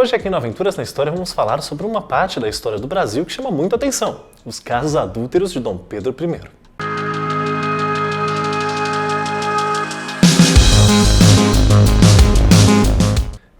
Hoje aqui no Aventuras na História vamos falar sobre uma parte da história do Brasil que chama muito atenção, os casos adúlteros de Dom Pedro I.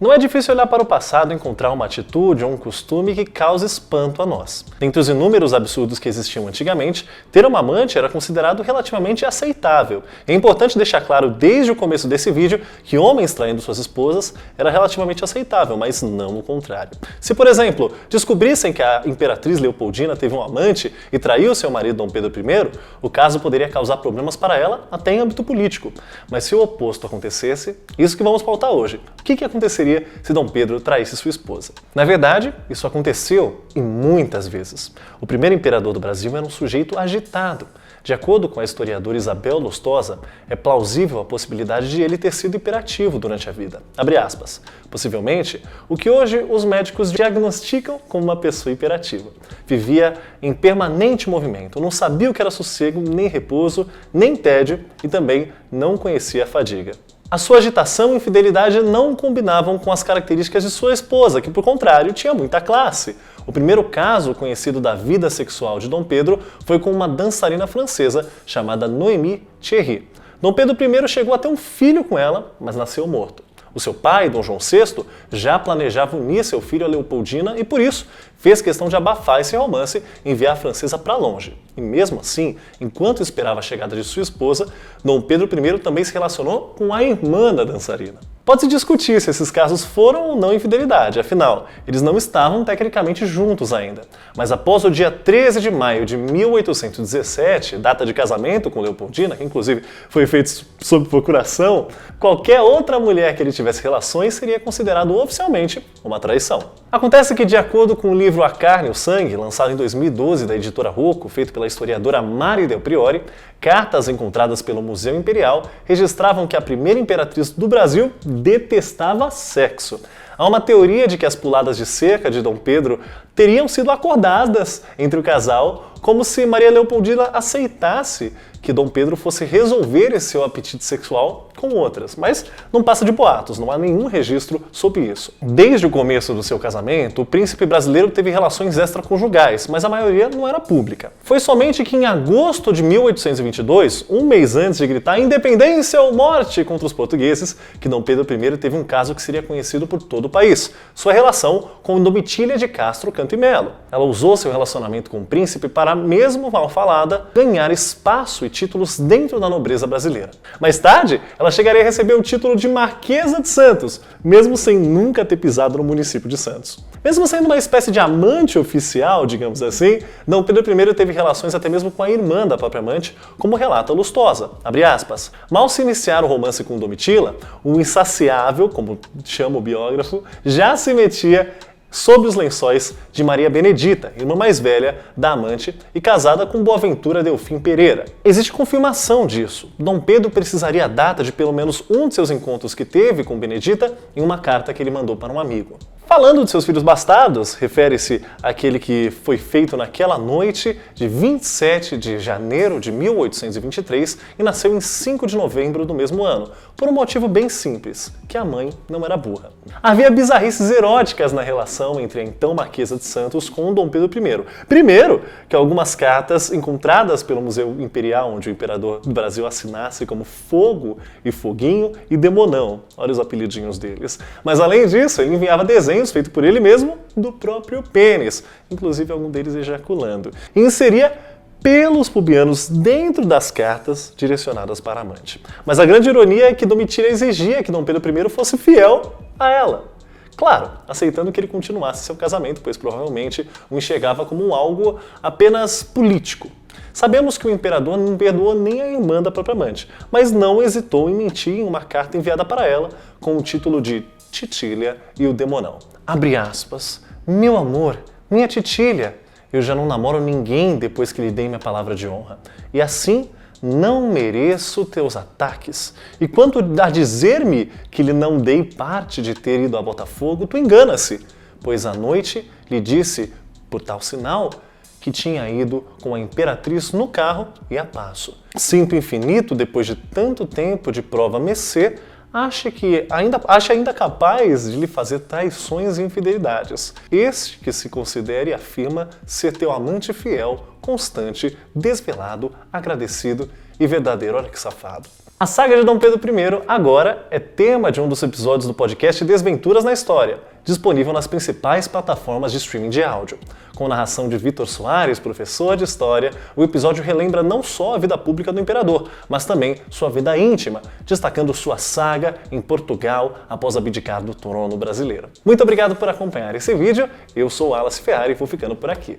Não é difícil olhar para o passado e encontrar uma atitude ou um costume que cause espanto a nós. Dentre os inúmeros absurdos que existiam antigamente, ter uma amante era considerado relativamente aceitável. É importante deixar claro desde o começo desse vídeo que homens traindo suas esposas era relativamente aceitável, mas não o contrário. Se, por exemplo, descobrissem que a imperatriz Leopoldina teve um amante e traiu seu marido Dom Pedro I, o caso poderia causar problemas para ela até em âmbito político. Mas se o oposto acontecesse, isso que vamos pautar hoje. O que aconteceria se Dom Pedro traísse sua esposa? Na verdade, isso aconteceu e muitas vezes. O primeiro imperador do Brasil era um sujeito agitado. De acordo com a historiadora Isabel Lustosa, é plausível a possibilidade de ele ter sido hiperativo durante a vida. Abre aspas. Possivelmente, o que hoje os médicos diagnosticam como uma pessoa hiperativa. Vivia em permanente movimento, não sabia o que era sossego, nem repouso, nem tédio e também não conhecia a fadiga. A sua agitação e infidelidade não combinavam com as características de sua esposa, que, por contrário, tinha muita classe. O primeiro caso conhecido da vida sexual de Dom Pedro foi com uma dançarina francesa chamada Noémie Thierry. Dom Pedro I chegou a ter um filho com ela, mas nasceu morto. O seu pai, Dom João VI, já planejava unir seu filho a Leopoldina e, por isso, fez questão de abafar esse romance e enviar a francesa para longe. E mesmo assim, enquanto esperava a chegada de sua esposa, Dom Pedro I também se relacionou com a irmã da dançarina. Pode-se discutir se esses casos foram ou não infidelidade, afinal, eles não estavam tecnicamente juntos ainda. Mas após o dia 13 de maio de 1817, data de casamento com Leopoldina, que inclusive foi feito sob procuração, qualquer outra mulher que ele tivesse relações seria considerado oficialmente uma traição. Acontece que, de acordo com o livro A Carne e o Sangue, lançado em 2012 da editora Rocco, feito pela historiadora Mari Del Priore, cartas encontradas pelo Museu Imperial registravam que a primeira imperatriz do Brasil detestava sexo. Há uma teoria de que as puladas de cerca de Dom Pedro teriam sido acordadas entre o casal, como se Maria Leopoldina aceitasse que Dom Pedro fosse resolver esse seu apetite sexual com outras. Mas não passa de boatos, não há nenhum registro sobre isso. Desde o começo do seu casamento, o príncipe brasileiro teve relações extraconjugais, mas a maioria não era pública. Foi somente que em agosto de 1822, um mês antes de gritar independência ou morte contra os portugueses, que Dom Pedro I teve um caso que seria conhecido por todo o país, sua relação com Domitília de Castro Canto e Melo. Ela usou seu relacionamento com o príncipe para, mesmo mal falada, ganhar espaço e títulos dentro da nobreza brasileira. Mais tarde, ela chegaria a receber o título de Marquesa de Santos, mesmo sem nunca ter pisado no município de Santos. Mesmo sendo uma espécie de amante oficial, digamos assim, Dom Pedro I teve relações até mesmo com a irmã da própria amante, como relata Lustosa. Abre aspas. Mal se iniciar o romance com Domitila, o insaciável, como chama o biógrafo, já se metia sob os lençóis de Maria Benedita, irmã mais velha da amante e casada com Boaventura Delfim Pereira. Existe confirmação disso. Dom Pedro precisaria a data de pelo menos um de seus encontros que teve com Benedita em uma carta que ele mandou para um amigo. Falando de seus filhos bastardos, refere-se àquele que foi feito naquela noite de 27 de janeiro de 1823 e nasceu em 5 de novembro do mesmo ano, por um motivo bem simples, que a mãe não era burra. Havia bizarrices eróticas na relação entre a então Marquesa de Santos com Dom Pedro I. Primeiro, que algumas cartas encontradas pelo Museu Imperial, onde o imperador do Brasil assinasse como Fogo e Foguinho e Demonão, olha os apelidinhos deles. Mas além disso, ele enviava desenhos feito por ele mesmo do próprio pênis, inclusive algum deles ejaculando, e inseria pelos pubianos dentro das cartas direcionadas para a amante. Mas a grande ironia é que Domitila exigia que Dom Pedro I fosse fiel a ela. Claro, aceitando que ele continuasse seu casamento, pois provavelmente o enxergava como algo apenas político. Sabemos que o imperador não perdoou nem a irmã da própria amante, mas não hesitou em mentir em uma carta enviada para ela com o título de Titília e o Demonão. Abre aspas. Meu amor, minha Titília, eu já não namoro ninguém depois que lhe dei minha palavra de honra. E assim, não mereço teus ataques. E quanto a dizer-me que lhe não dei parte de ter ido a Botafogo, tu engana-se, pois à noite lhe disse, por tal sinal, que tinha ido com a imperatriz no carro e a passo. Sinto infinito, depois de tanto tempo de prova mercê, ache ainda capaz de lhe fazer traições e infidelidades. Este que se considere e afirma ser teu amante fiel, constante, desvelado, agradecido e verdadeiro. Olha que safado. A saga de Dom Pedro I agora é tema de um dos episódios do podcast Desventuras na História, disponível nas principais plataformas de streaming de áudio. Com narração de Vitor Soares, professor de História, o episódio relembra não só a vida pública do imperador, mas também sua vida íntima, destacando sua saga em Portugal após abdicar do trono brasileiro. Muito obrigado por acompanhar esse vídeo, eu sou o Wallace Ferrari e vou ficando por aqui.